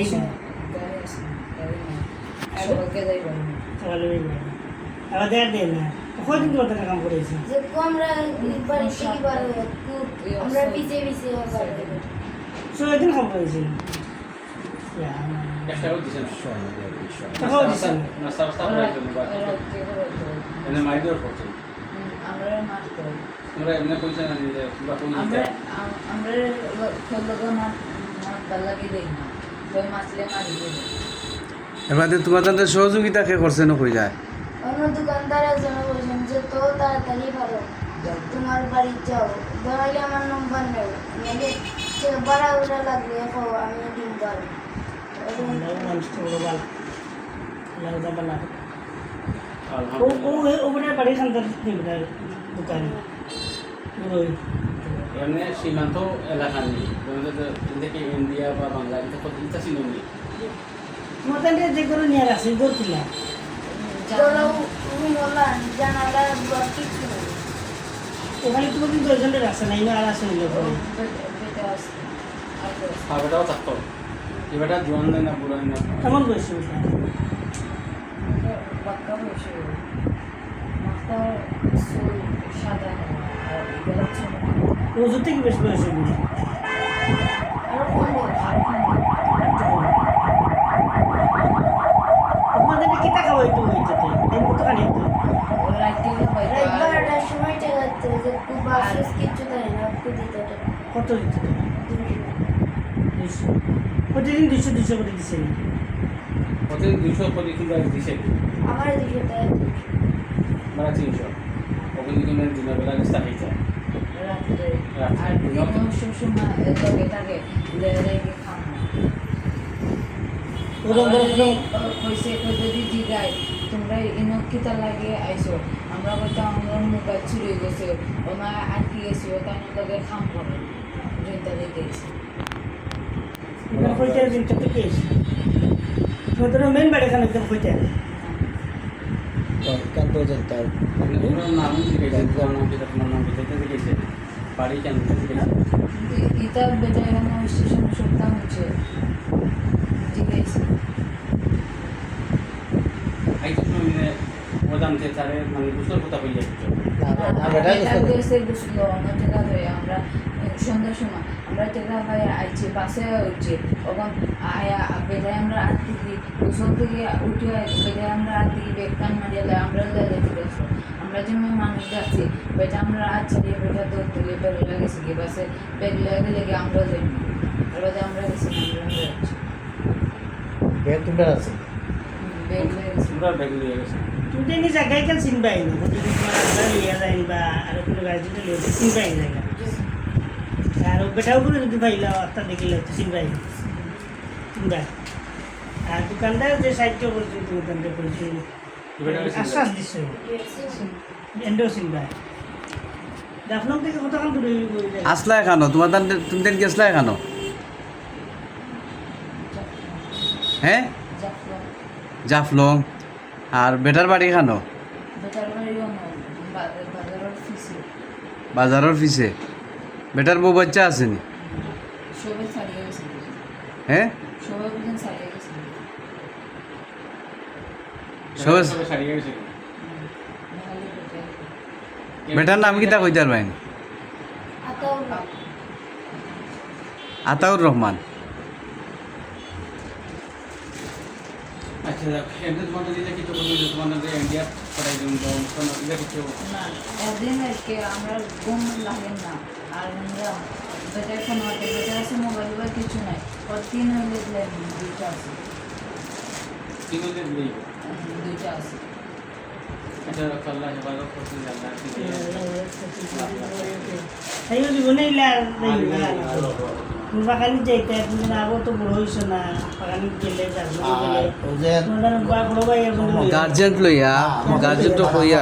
গাড়ি না সবাইকে যাই বলি সকালে আবার দেয় না কতদিন তোমার টাকা কাম করেছে যে আমরা বাড়ি থেকে বার আমরা পিছে পিছে বার দিন কাম করেছে একটাও দিছে না টাকাও দিচ্ছে না নাস্তা বাস্তা করে একদম এনে মারি দেওয়ার করছে আমরা মাছ করি তোমরা এমনি কইছে না যে কিবা কই আমরা আমরা খেলবো মাছ ভালো লাগে দেই না ওই মাছলে মারি দেই এবারে তোমার তাদের সহযোগিতা কে করছে না কই যায় অন্য দোকানদারের জন্য বলছেন যে তো তাড়াতাড়ি ভালো তোমার বাড়ি যাও ধরাইলে আমার নম্বর নেও নাহলে বাড়া উড়া লাগবে আমি দিন পারবো মানুষ তো বড় ভালো লাগদা বালা ও আলহামদুলিল্লাহ ওপরে বাড়ি খান্তার দোকান ওই এমনি সীমান্ত এলাকা নেই যেমন ইন্ডিয়া বা বাংলা এটা কত ইচ্ছা ছিল নেই তোমাদের যে করে নিয়ে আসে দৌড়ছিলাম ধরো বললাম জানালা কিছু নেই ওখানে তুমি কিন্তু ওইজনের আসে নাই না আর আসে নিল পরে খাবারটাও থাকতো এবারটা জোয়ান দেয় না বুড়ান না কেমন বয়সে ওটা বাক্কা বসে মাথা চুল সাদা আর গলা ছোট ওজোর থেকে বেশ বয়সে বুঝি আর কোন তোমাদের কি টাকা হইতো হইতে এই মতো খানি তো একবারটার সময় টাকা দিতে খুব বাসেস কিছু দেয় না একটু দিতে টাকা কত দিতে 200 প্রতিদিন 200 করে দিছে না প্রতিদিন 200 করে কিলো দিছে আমার 200 টাকা মানে 300 ওখানে কিন্তু দিনের বেলা রাস্তা হয়ে যায় আর সবসময় লগে থাকে রেগে খাওয়া ওরকম কইছে কই যদি জিগায় তোমরা ইনকিতা লাগে আইসো আমরা বলতে আমরা মোবাইল চুরি গেছে ওমা আটকে গেছে তাই লগে খাম করে জয়তা রেগে গেছে না কইতে দিন তো কি তোমাদের মেন বাড়ি খানে একদম কইতে কাল পর্যন্ত ওনার নাম জিজ্ঞেস তোমার নাম যেটা তোমার নাম যেটা জিজ্ঞেস বাড়ি কেন জিজ্ঞেস ইতা বেটা এখানে স্টেশন সপ্তাহ হচ্ছে জিগাইছে আই তো মানে ওদাম থেকে তারে মানে বুঝতে কথা বলি একটু আমরা সন্ধ্যার সময় আমরা টেকা ভাই আইছি বাসে উঠছি তখন আয়া বেটায় আমরা আর থেকে গোসল থেকে উঠে বেটায় আমরা আর থেকে বেগ কান মারিয়ালে আমরা দেখতে গেছো আমরা যেমন মানুষ যাচ্ছি বেটা আমরা আর ছাড়িয়ে বেটা দৌড় তুলে বেগ লাগেছি কি বাসে বেগ লাগে লেগে আমরা যাই আর বাদে আমরা গেছি আমরা যাচ্ছি বেল তোমরা আছে বেগ লেগেছি পুরো ব্যাগ নিয়ে গেছে তুমি তো এই জায়গায় কেন চিনবাই না যদি তোমার আমরা লিয়া যাই বা আর কোনো গাড়ি যদি লিয়ে চিনবাই না আর বেটাও করে যদি পাইলা একটা দেখিলে তো চিনবাই চিনবাই আর দোকানদার যে সাহায্য করছে দোকানদার করছে আশ্বাস দিচ্ছে এন্ডো চিনবাই আপনার থেকে কতক্ষণ দূরে আসলা এখানো তোমার তুমি দেন গেছলা এখানো হ্যাঁ জাফলং আর বেটার বাড়ি এখানো বেটার বাড়িও বাজারের ফিসে বাজারের পিছে বেটার বউ বাচ্চা আসেনি সবাই ছাড়িয়ে গেছে হ্যাঁ সবাই বুঝেন ছাড়িয়ে গেছে সবাই সবাই সারিয়ে গেছে নাহলে বেটার বেটার নাম কি তা কইতার বাইন আতাউর রহমান আচ্ছা এমনি তোমাদের দিলে কিছু বলবো যে তোমাদের ইন্ডিয়া পড়াই দিন এটা কিছু না একদিন আজকে আমরা ঘুম লাগে না আর আমরা বেটার ফোন হাতে বেটার আছে মোবাইল বা কিছু নাই ওর 3 হইলে দুইটা আছে তিন দিন দিই দুইটা আছে এটা আল্লাহ হেফাজত করতে আল্লাহ তাই জীবনে বাগানি যাইতে না আরো তো বড় হয়েছে না বাগানি গেলে গার্জেন্ট লইয়া গার্জেন্ট তো কইয়া